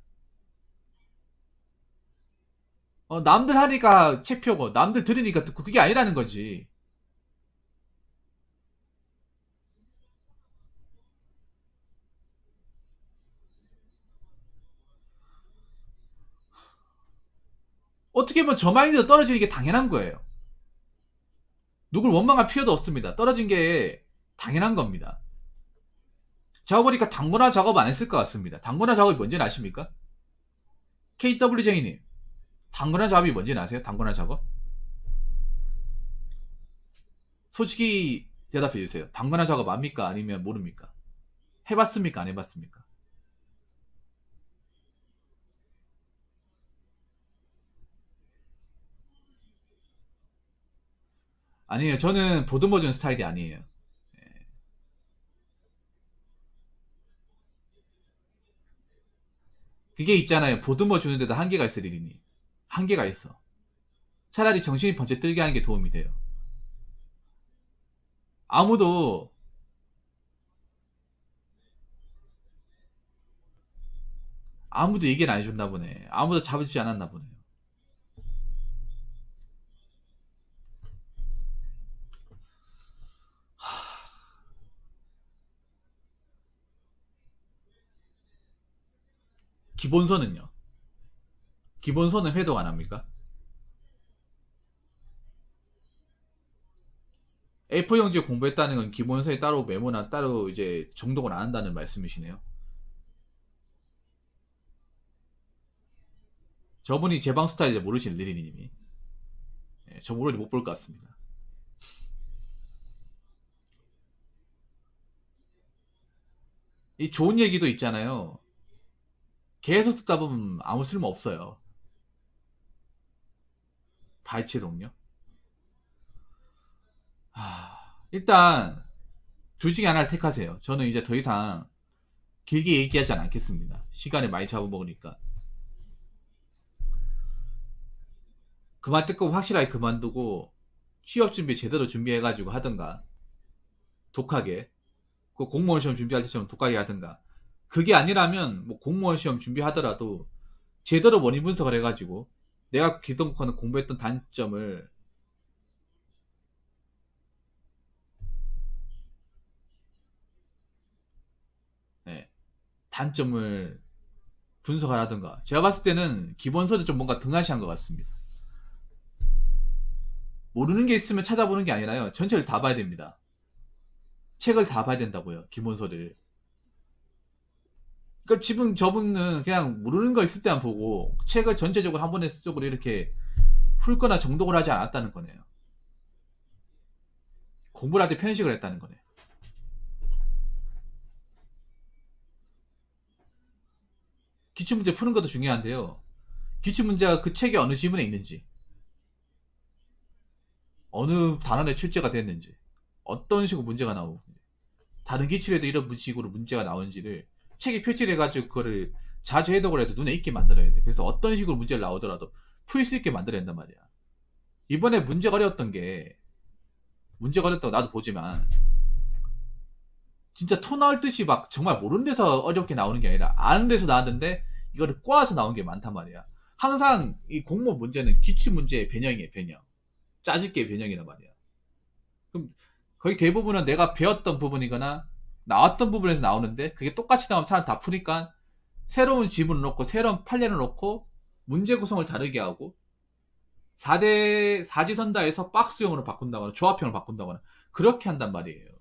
남들 하니까 책 펴고, 남들 들으니까 듣고, 그게 아니라는 거지. 어떻게 보면 저 마인드가 떨어지는 게 당연한 거예요. 누굴 원망할 필요도 없습니다. 떨어진 게 당연한 겁니다. 제가 보니까 당군화 작업 안 했을 것 같습니다. 당군화 작업이 뭔지는 아십니까? KWJ님, 당군화 작업이 뭔지는 아세요? 당군화 작업? 솔직히 대답해 주세요. 당근화 작업 압니까? 아니면 모릅니까? 해봤습니까? 안 해봤습니까? 아니에요. 저는 보듬어 주는 스타일이 아니에요. 그게 있잖아요. 보듬어 주는데도 한계가 있어, 리리니. 한계가 있어. 차라리 정신이 번쩍 들게 하는 게 도움이 돼요. 아무도, 아무도 얘기를 안 해줬나 보네. 아무도 잡아주지 않았나 보네요. 기본서는요? 기본서는 회동 안 합니까? A4 용지 공부했다는 건 기본서에 따로 메모나 따로 이제 정독을 안 한다는 말씀이시네요. 저분이 제 방 스타일 모르시는 리리니님이. 저 모르니 못 볼 것 같습니다. 이 좋은 얘기도 있잖아요. 계속 듣다 보면 아무 쓸모 없어요. 발치동요? 일단 둘 중에 하나를 택하세요. 저는 이제 더 이상 길게 얘기하지 않겠습니다. 시간을 많이 잡아먹으니까. 그만 뜯고 확실하게 그만두고 취업 준비 제대로 준비해가지고 하든가 독하게 그 공무원 시험 준비할 때처럼 독하게 하든가 그게 아니라면 뭐 공무원 시험 준비하더라도 제대로 원인 분석을 해가지고 내가 기동권을 공부했던 단점을 네, 단점을 분석을 하든가 제가 봤을 때는 기본서도 좀 뭔가 등한시한 것 같습니다. 모르는 게 있으면 찾아보는 게 아니라요. 전체를 다 봐야 됩니다. 책을 다 봐야 된다고요. 기본서를. 그러니까 지금 저분은 그냥 모르는 거 있을 때만 보고 책을 전체적으로 한 번에 쪽으로 이렇게 훑거나 정독을 하지 않았다는 거네요. 공부를 할 때 편식을 했다는 거네요. 기출문제 푸는 것도 중요한데요. 기출문제가 그 책에 어느 지문에 있는지, 어느 단원에 출제가 됐는지, 어떤 식으로 문제가 나오고, 다른 기출에도 이런 식으로 문제가 나오는지를 책에 표시를 해가지고 그거를 자주 해독을 해서 눈에 익게 만들어야 돼. 그래서 어떤 식으로 문제를 나오더라도 풀 수 있게 만들어야 된단 말이야. 이번에 문제가 어려웠던 게, 문제가 어렵다고 나도 보지만, 진짜 토 나올 듯이 막 정말 모르는 데서 어렵게 나오는 게 아니라 아는 데서 나왔는데 이거를 꼬아서 나온 게 많단 말이야. 항상 이 공무원 문제는 기출 문제의 변형이에요, 변형. 짜집기의 변형이란 말이야. 그럼 거의 대부분은 내가 배웠던 부분이거나 나왔던 부분에서 나오는데 그게 똑같이 나오면 사람 다 푸니까 새로운 지문을 넣고 새로운 판례를 넣고 문제 구성을 다르게 하고 4대 사지선다에서 박스형으로 바꾼다거나 조합형으로 바꾼다거나 그렇게 한단 말이에요.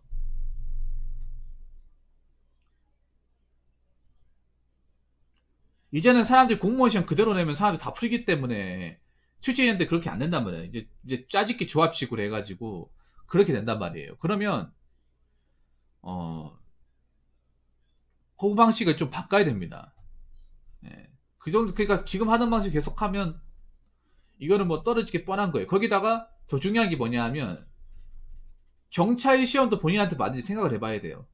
이제는 사람들이 공무원 시험 그대로 내면 사람들이 다 풀기 때문에 출제위원들 그렇게 안 된단 말이에요. 이제 짜집기 조합식으로 해가지고 그렇게 된단 말이에요. 그러면 어, 그 방식을 좀 바꿔야 됩니다. 예. 그 정도 그러니까 지금 하는 방식 계속하면 이거는 뭐 떨어지기 뻔한 거예요. 거기다가 더 중요한 게 뭐냐 하면 경찰 시험도 본인한테 맞는지 생각을 해봐야 돼요.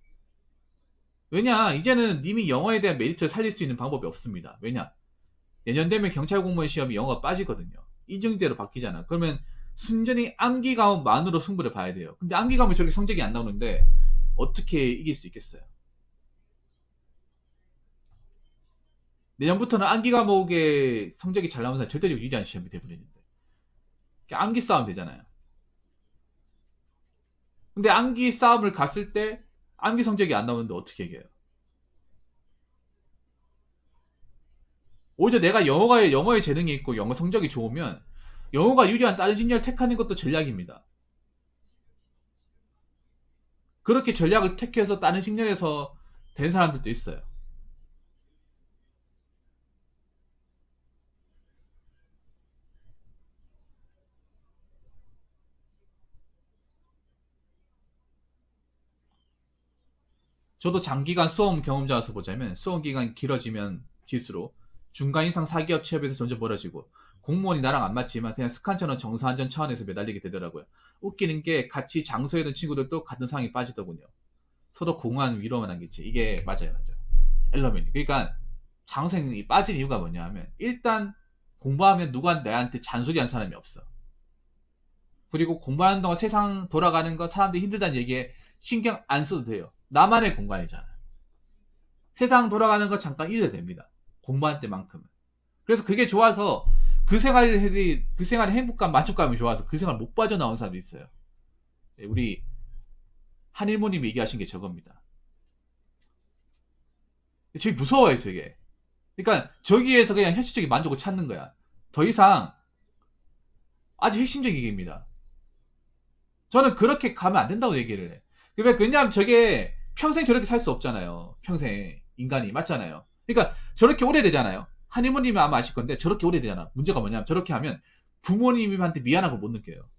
왜냐 이제는 님이 영어에 대한 메리트를 살릴 수 있는 방법이 없습니다. 왜냐 내년 되면 경찰 공무원 시험이 영어가 빠지거든요. 인증제로 바뀌잖아. 그러면 순전히 암기 과목만으로 승부를 봐야 돼요. 근데 암기 과목이 저렇게 성적이 안 나오는데 어떻게 이길 수 있겠어요? 내년부터는 암기 과목의 성적이 잘 나오는 사람이 절대적으로 유리한 시험이 돼버리는데 암기 싸움 되잖아요. 근데 암기 싸움을 갔을 때 암기 성적이 안 나오는데 어떻게 이겨요? 오히려 내가 영어에 재능이 있고 영어 성적이 좋으면 영어가 유리한 다른 직렬을 택하는 것도 전략입니다. 그렇게 전략을 택해서 다른 직렬에서 된 사람들도 있어요. 저도 장기간 수험 경험자로서 보자면 수험 기간이 길어지면 질수록 중간 이상 사기업 취업에서 점점 멀어지고 공무원이 나랑 안 맞지만 그냥 습관처럼 정사안전 차원에서 매달리게 되더라고요. 웃기는 게 같이 장소에 던 친구들도 같은 상황에 빠지더군요. 서로 공허한 위로만 하겠지. 이게 맞아요. 엘러맨이. 그러니까 장생이 빠진 이유가 뭐냐 하면 일단 공부하면 누가 나한테 잔소리한 사람이 없어. 그리고 공부하는 동안 세상 돌아가는 거 사람들이 힘들다는 얘기에 신경 안 써도 돼요. 나만의 공간이잖아. 세상 돌아가는 거 잠깐 잊어도 됩니다. 공부할 때만큼은. 그래서 그게 좋아서 그 생활의 행복감, 만족감이 좋아서 그 생활 못 빠져나온 사람도 있어요. 우리 한일모님이 얘기하신 게 저겁니다. 저기 무서워요, 저게. 그러니까 저기에서 그냥 현실적인 만족을 찾는 거야. 더 이상 아주 핵심적인 얘기입니다. 저는 그렇게 가면 안 된다고 얘기를 해. 왜냐하면 저게 평생 저렇게 살 수 없잖아요. 평생 인간이 맞잖아요. 그러니까 저렇게 오래 되잖아요. 한이모님이 아마 아실 건데 저렇게 오래 되잖아. 문제가 뭐냐면 저렇게 하면 부모님한테 미안한 걸 못 느껴요.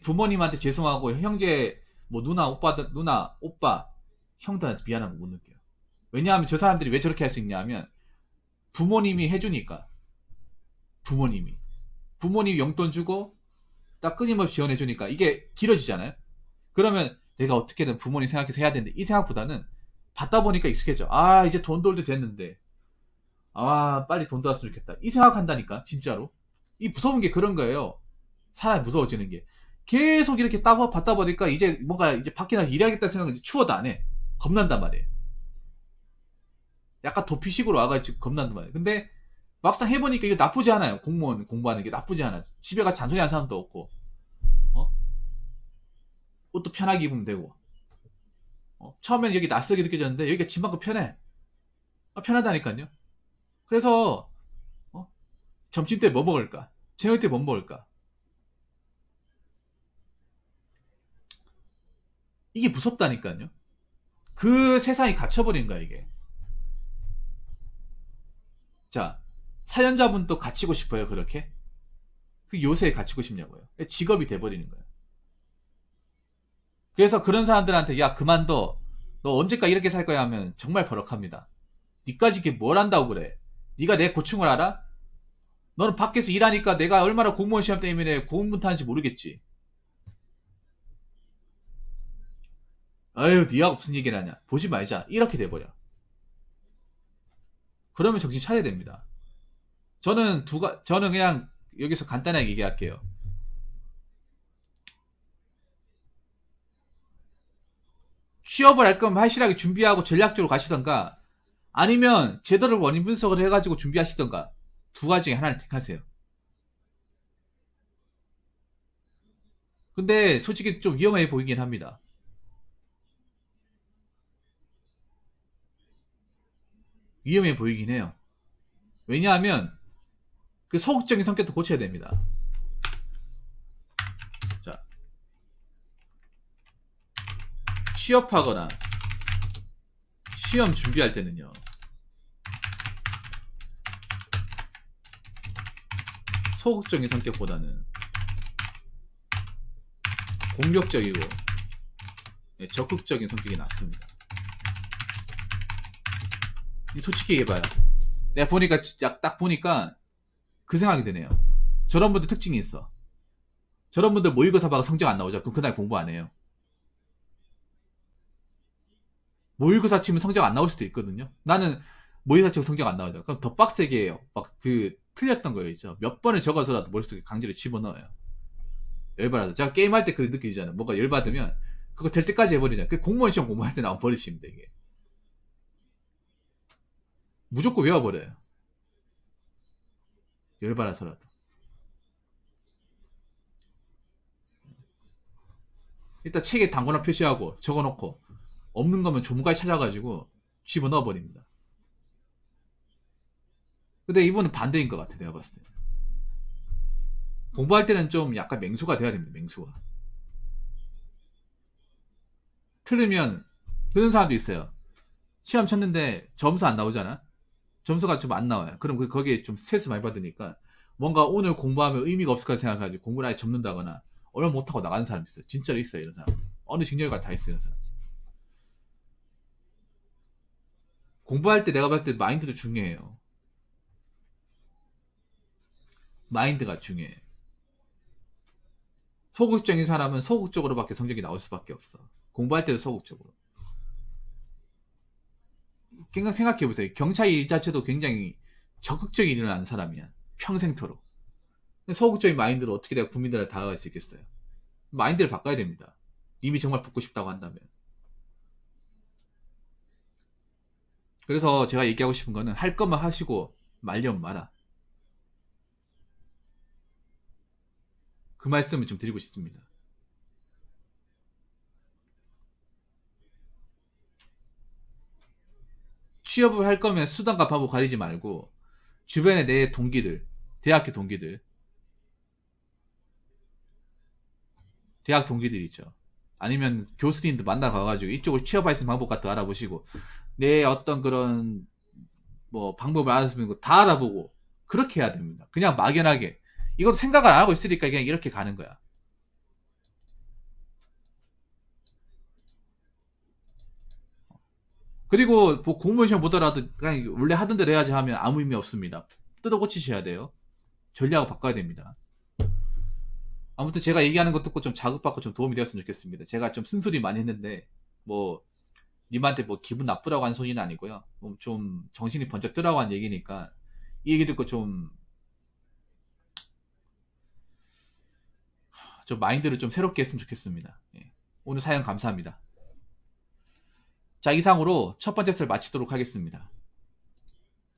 부모님한테 죄송하고 형제 뭐 누나 오빠 형들한테 미안한 걸 못 느껴요. 왜냐하면 저 사람들이 왜 저렇게 할 수 있냐 면 부모님이 해주니까. 부모님이 용돈 주고 딱 끊임없이 지원해주니까 이게 길어지잖아요. 그러면 내가 어떻게든 부모님 생각해서 해야 되는데 이 생각보다는 받다 보니까 익숙해져. 아 이제 돈 돌도 됐는데 아 빨리 돈 돌았으면 좋겠다 이 생각한다니까. 진짜로 이 무서운 게 그런 거예요. 사람이 무서워지는 게 계속 이렇게 받다 보니까 이제 뭔가 이제 밖에 나서 일해야겠다는 생각은 이제 추워도 안 해. 겁난단 말이에요. 약간 도피식으로 와가지고 겁난단 말이에요. 근데 막상 해보니까 이게 나쁘지 않아요. 공무원 공부하는 게 나쁘지 않아. 집에 가서 잔소리 하는 사람도 없고 어? 옷도 편하게 입으면 되고 처음에는 여기 낯설게 느껴졌는데 여기가 집만큼 편해. 편하다니까요. 그래서 점심 때 뭐 먹을까? 저녁 때 뭐 먹을까? 이게 무섭다니까요. 그 세상이 갇혀버린 거야 이게. 자, 사연자분도 갇히고 싶어요 그렇게? 그 요새에 갇히고 싶냐고요. 직업이 돼버리는 거예요. 그래서 그런 사람들한테 야 그만둬. 너 언제까지 이렇게 살 거야 하면 정말 버럭합니다. 니까지 이게 뭘 한다고 그래? 니가 내 고충을 알아? 너는 밖에서 일하니까 내가 얼마나 공무원 시험 때문에 고군분투하는지 모르겠지. 아유 니하고 무슨 얘기를 하냐. 보지 말자. 이렇게 돼버려. 그러면 정신 차려야 됩니다. 저는 그냥 여기서 간단하게 얘기할게요. 취업을 할 거면 확실하게 준비하고 전략적으로 가시던가 아니면 제대로 원인 분석을 해가지고 준비하시던가 두 가지 중에 하나를 택하세요. 근데 솔직히 좀 위험해 보이긴 합니다. 위험해 보이긴 해요. 왜냐하면 그 소극적인 성격도 고쳐야 됩니다. 자, 취업하거나 시험 준비할 때는요. 소극적인 성격보다는 공격적이고 적극적인 성격이 낫습니다. 솔직히 얘기해봐요. 내가 보니까 딱 보니까 그 생각이 드네요. 저런 분들 특징이 있어. 저런 분들 모의고사 봐가 성적 안 나오죠. 그럼 그날 공부 안 해요. 모의고사 치면 성적 안 나올 수도 있거든요. 나는 모의고사 치고 성적 안 나오죠. 그럼 더 빡세게 해요. 막 그 틀렸던 거 있죠. 몇 번을 적어서라도 머릿속에 강제로 집어넣어요. 열받아서. 제가 게임할 때 그게 느껴지잖아요. 뭔가 열받으면 그거 될 때까지 해버리잖아요. 그 공무원 시험 공부할 때 나온 버릇입니다, 이게. 무조건 외워버려요. 열받아서라도. 일단 책에 단거나 표시하고 적어놓고 없는 거면 조문까지 찾아가지고 집어넣어버립니다. 근데 이분은 반대인 것 같아, 내가 봤을 때. 공부할 때는 좀 약간 맹수가 돼야 됩니다, 맹수가. 틀리면, 그런 사람도 있어요. 시험 쳤는데 점수 안 나오잖아? 점수가 좀 안 나와요. 그럼 거기에 좀 스트레스 많이 받으니까 뭔가 오늘 공부하면 의미가 없을 거라 생각해가지고 공부를 아예 접는다거나 얼마 못하고 나가는 사람이 있어요. 진짜로 있어요, 이런 사람. 어느 직렬가 다 있어요, 이런 사람. 공부할 때 내가 봤을 때 마인드도 중요해요. 마인드가 중요해. 소극적인 사람은 소극적으로밖에 성적이 나올 수밖에 없어. 공부할 때도 소극적으로. 그냥 생각해보세요. 경찰 일 자체도 굉장히 적극적인 일을 하는 사람이야. 평생토록. 소극적인 마인드로 어떻게 내가 국민들한테 다가갈 수 있겠어요? 마인드를 바꿔야 됩니다. 이미 정말 붙고 싶다고 한다면. 그래서 제가 얘기하고 싶은 거는 할 거면 하시고 말려면 마라. 그 말씀을 좀 드리고 싶습니다. 취업을 할 거면 수단과 방법 가리지 말고 주변에 내 동기들, 대학교 동기들, 대학 동기들 있죠. 아니면 교수님들 만나 가가지고 이쪽을 취업할 수 있는 방법 같은 거 알아보시고 내 어떤 그런 뭐 방법을 알아보는 거 다 알아보고 그렇게 해야 됩니다. 그냥 막연하게 이것도 생각을 안 하고 있으니까 그냥 이렇게 가는 거야. 그리고 뭐 공무원 시험 보더라도 그냥 원래 하던 대로 해야지 하면 아무 의미 없습니다. 뜯어 고치셔야 돼요. 전략을 바꿔야 됩니다. 아무튼 제가 얘기하는 거 듣고 좀 자극받고 좀 도움이 되었으면 좋겠습니다. 제가 좀 쓴소리 많이 했는데 뭐 님한테 뭐 기분 나쁘라고 한 소리는 아니고요. 좀 정신이 번쩍 뜨라고 한 얘기니까 이 얘기 듣고 좀 마인드를 좀 새롭게 했으면 좋겠습니다. 예. 오늘 사연 감사합니다. 자, 이상으로 첫 번째 썰 마치도록 하겠습니다.